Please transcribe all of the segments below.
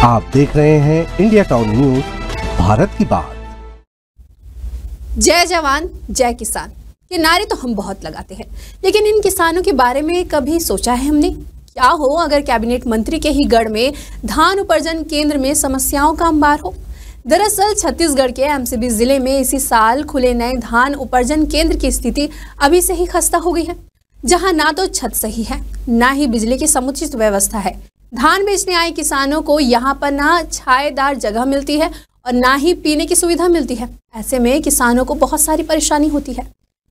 आप देख रहे हैं इंडिया टाउन न्यूज, भारत की बात। जय जवान जय किसान, ये नारे तो हम बहुत लगाते हैं, लेकिन इन किसानों के बारे में कभी सोचा है हमने? क्या हो अगर कैबिनेट मंत्री के ही गढ़ में धान उपार्जन केंद्र में समस्याओं का अंबार हो। दरअसल छत्तीसगढ़ के एमसीबी जिले में इसी साल खुले नए धान उपार्जन केंद्र की स्थिति अभी से ही खस्ता हो गई है, जहां ना तो छत सही है, ना ही बिजली की समुचित व्यवस्था है। धान बेचने आए किसानों को यहाँ पर ना छायेदार जगह मिलती है और ना ही पीने की सुविधा मिलती है। ऐसे में किसानों को बहुत सारी परेशानी होती है।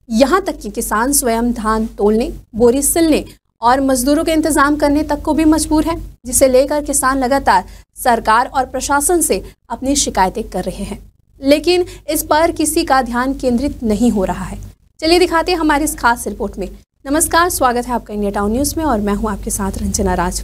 यहाँ तक कि किसान स्वयं धान तोलने, बोरी सिलने और मजदूरों के इंतजाम करने तक को भी मजबूर है, जिसे लेकर किसान लगातार सरकार और प्रशासन से अपनी शिकायतें कर रहे हैं, लेकिन इस पर किसी का ध्यान केंद्रित नहीं हो रहा है। चलिए दिखाते हैं हमारी इस खास रिपोर्ट में। नमस्कार, स्वागत है आपका इंडिया टाउन न्यूज में और मैं हूं आपके साथ रंजना राज।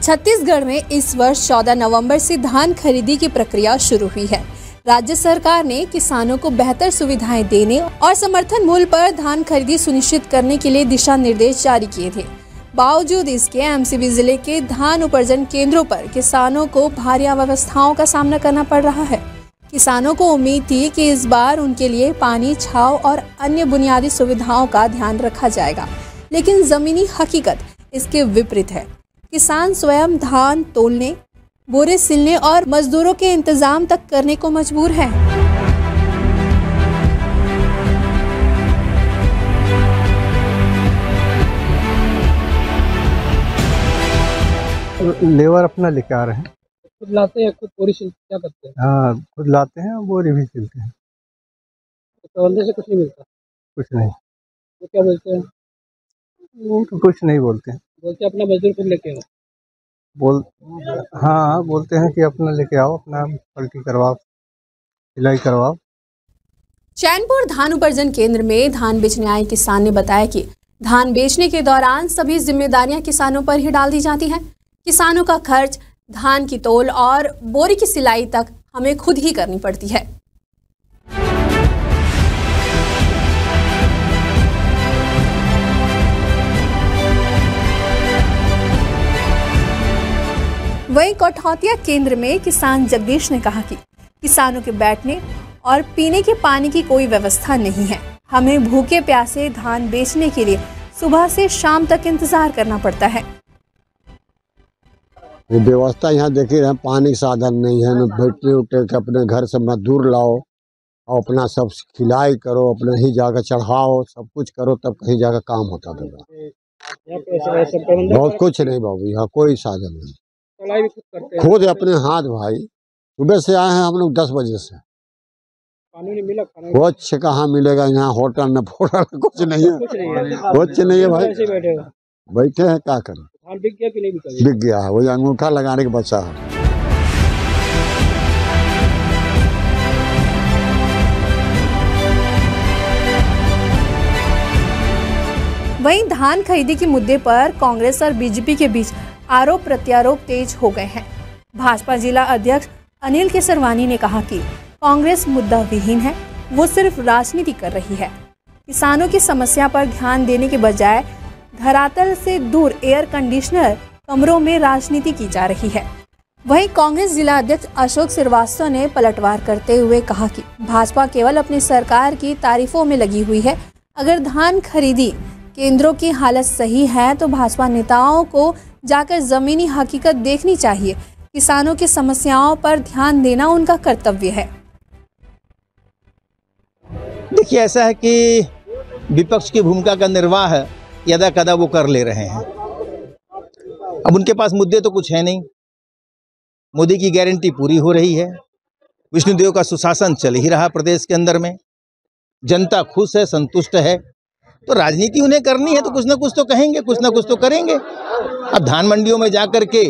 छत्तीसगढ़ में इस वर्ष 14 नवंबर से धान खरीदी की प्रक्रिया शुरू हुई है। राज्य सरकार ने किसानों को बेहतर सुविधाएं देने और समर्थन मूल्य पर धान खरीदी सुनिश्चित करने के लिए दिशा निर्देश जारी किए थे। बावजूद इसके एमसीबी जिले के धान उपार्जन केंद्रों पर किसानों को भारी अव्यवस्थाओं का सामना करना पड़ रहा है। किसानों को उम्मीद थी कि इस बार उनके लिए पानी, छांव और अन्य बुनियादी सुविधाओं का ध्यान रखा जाएगा, लेकिन जमीनी हकीकत इसके विपरीत है। किसान स्वयं धान तोलने, बोरे सिलने और मजदूरों के इंतजाम तक करने को मजबूर है। लेबर अपना लेके आ रहे हैं। खुद लाते हैं, खुद बोरी क्या करते हैं? हाँ, खुद लाते हैं, बोरी भी सिलते हैं। तोलने से कुछ नहीं मिलता? कुछ नहीं। वो क्या बोलते हैं? वो तो कुछ नहीं बोलते हैं। बोलते अपना मजदूर खुद लेके आओ। हाँ, बोलते हैं कि अपना लेके आओ, अपना पलटी करवाओ, सिलाई करवाओ। चैनपुर धान उपार्जन केंद्र में धान बेचने आए किसान ने बताया कि धान बेचने के दौरान सभी जिम्मेदारियां किसानों पर ही डाल दी जाती हैं। किसानों का खर्च, धान की तौल और बोरी की सिलाई तक हमें खुद ही करनी पड़ती है। वहीं कठौतिया केंद्र में किसान जगदीश ने कहा कि किसानों के बैठने और पीने के पानी की कोई व्यवस्था नहीं है। हमें भूखे प्यासे धान बेचने के लिए सुबह से शाम तक इंतजार करना पड़ता है। व्यवस्था यहाँ देखी रहे, पानी का साधन नहीं है, न बैठने उठने के, अपने घर से मजदूर लाओ और अपना सब खिलाई करो, अपने ही जाकर चढ़ाओ, सब कुछ करो, तब कहीं जाकर काम होता था। बहुत कुछ नहीं बाबू, यहाँ कोई साधन नहीं। खुद अपने हाथ भाई, सुबह से आए हैं हम लोग 10 बजे से। पानी नहीं मिला, कुछ कहाँ मिलेगा यहाँ, होटल न फोटल कुछ नहीं है, कुछ नहीं है भाई। बैठे हैं, क्या करें। बिक गया कि नहीं बिका? बिक गया है, वही अंगूठा लगाने के बचा है। वहीं धान खरीदी के मुद्दे पर कांग्रेस और बीजेपी के बीच आरोप प्रत्यारोप तेज हो गए हैं। भाजपा जिला अध्यक्ष अनिल केसरवानी ने कहा कि कांग्रेस मुद्दा विहीन है, वो सिर्फ राजनीति कर रही है। किसानों की समस्या पर ध्यान देने के बजाय धरातल से दूर एयर कंडीशनर कमरों में राजनीति की जा रही है। वहीं कांग्रेस जिला अध्यक्ष अशोक श्रीवास्तव ने पलटवार करते हुए कहा कि भाजपा केवल अपनी सरकार की तारीफों में लगी हुई है। अगर धान खरीदी केंद्रों की हालत सही है तो भाजपा नेताओं को जाकर जमीनी हकीकत देखनी चाहिए। किसानों की समस्याओं पर ध्यान देना उनका कर्तव्य है। देखिए, ऐसा है कि विपक्ष की भूमिका का निर्वाह यदा कदा वो कर ले रहे हैं। अब उनके पास मुद्दे तो कुछ है नहीं, मोदी की गारंटी पूरी हो रही है, विष्णुदेव का सुशासन चल ही रहा प्रदेश के अंदर में, जनता खुश है, संतुष्ट है। तो राजनीति उन्हें करनी है तो कुछ ना कुछ तो कहेंगे, कुछ ना कुछ तो करेंगे। अब धान मंडियों में जा कर के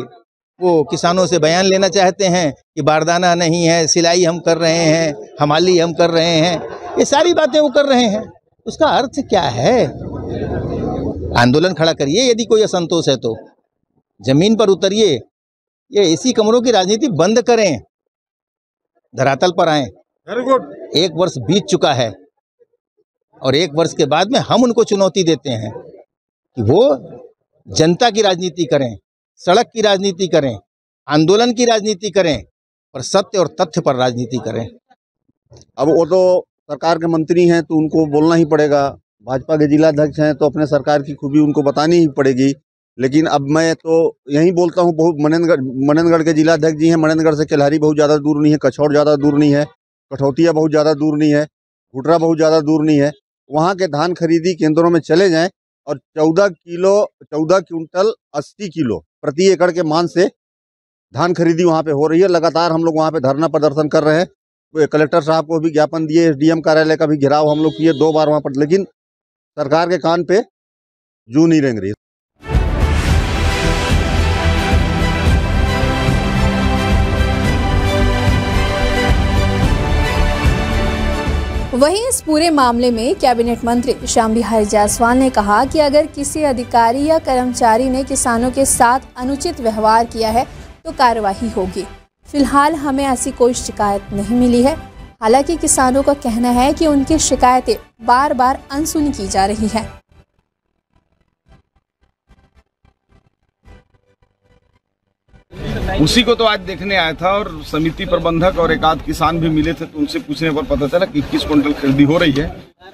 वो किसानों से बयान लेना चाहते हैं कि बारदाना नहीं है, सिलाई हम कर रहे हैं, हमाली हम कर रहे हैं, ये सारी बातें वो कर रहे हैं। उसका अर्थ क्या है? आंदोलन खड़ा करिए, यदि कोई असंतोष है तो जमीन पर उतरिए, ये एसी कमरों की राजनीति बंद करें, धरातल पर आएं। Very good. 1 वर्ष बीत चुका है और 1 वर्ष के बाद में हम उनको चुनौती देते हैं कि वो जनता की राजनीति करें, सड़क की राजनीति करें, आंदोलन की राजनीति करें, पर सत्य और तथ्य पर राजनीति करें। अब वो तो सरकार के मंत्री हैं तो उनको बोलना ही पड़ेगा, भाजपा के जिलाध्यक्ष हैं तो अपने सरकार की खूबी उनको बतानी ही पड़ेगी। लेकिन अब मैं तो यही बोलता हूँ, बहुत मनेंद्रगढ़ के जिलाध्यक्ष जी हैं, मनेंद्रगढ़ से केल्हारी बहुत ज़्यादा दूर नहीं है, कछौड़ ज़्यादा दूर नहीं है, कठौतिया बहुत ज़्यादा दूर नहीं है, घुटरा बहुत ज़्यादा दूर नहीं है। वहाँ के धान खरीदी केंद्रों में चले जाएं और 14 क्विंटल 80 किलो प्रति एकड़ के मान से धान खरीदी वहाँ पे हो रही है। लगातार हम लोग वहाँ पे धरना प्रदर्शन कर रहे हैं। कलेक्टर साहब को भी ज्ञापन दिए, एसडीएम कार्यालय का भी घेराव हम लोग किए 2 बार वहाँ पर, लेकिन सरकार के कान पे जू नहीं रेंग रही। वहीं इस पूरे मामले में कैबिनेट मंत्री श्याम बिहारी जायसवाल ने कहा कि अगर किसी अधिकारी या कर्मचारी ने किसानों के साथ अनुचित व्यवहार किया है तो कार्रवाई होगी। फिलहाल हमें ऐसी कोई शिकायत नहीं मिली है। हालांकि किसानों का कहना है कि उनकी शिकायतें बार बार अनसुनी की जा रही हैं। उसी को तो आज देखने आया था और समिति प्रबंधक और एक आध किसान भी मिले थे, तो उनसे पूछने पर पता चला कि 21 क्विंटल खरीदी हो रही है।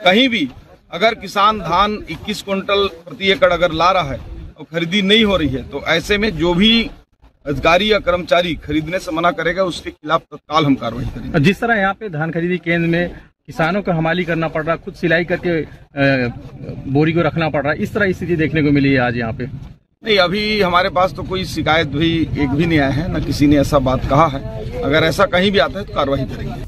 कहीं भी अगर किसान धान 21 क्विंटल प्रति एकड़ अगर ला रहा है और खरीदी नहीं हो रही है, तो ऐसे में जो भी अधिकारी या कर्मचारी खरीदने से मना करेगा उसके खिलाफ तत्काल हम कार्रवाई करेंगे। जिस तरह यहाँ पे धान खरीदी केंद्र में किसानों को हमाली करना पड़ रहा, खुद सिलाई करके बोरी को रखना पड़ रहा है, इस तरह स्थिति देखने को मिली है आज यहाँ पे। नहीं, अभी हमारे पास तो कोई शिकायत भी एक भी नहीं आया है, न किसी ने ऐसा बात कहा है। अगर ऐसा कहीं भी आता है तो कार्रवाई करेंगे।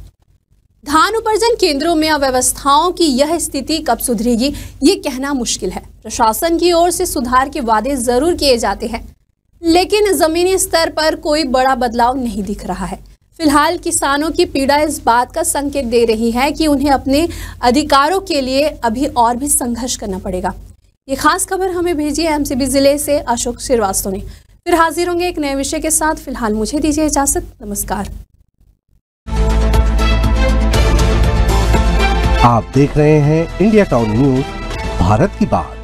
धान उपार्जन केंद्रों में अव्यवस्थाओं की यह स्थिति कब सुधरेगी, ये कहना मुश्किल है। प्रशासन की ओर से सुधार के वादे जरूर किए जाते हैं, लेकिन जमीनी स्तर पर कोई बड़ा बदलाव नहीं दिख रहा है। फिलहाल किसानों की पीड़ा इस बात का संकेत दे रही है कि उन्हें अपने अधिकारों के लिए अभी और भी संघर्ष करना पड़ेगा। ये खास खबर हमें भेजी है एमसीबी जिले से अशोक श्रीवास्तव ने। फिर हाजिर होंगे एक नए विषय के साथ। फिलहाल मुझे दीजिए इजाजत। नमस्कार। आप देख रहे हैं इंडिया टाउन न्यूज, भारत की बात।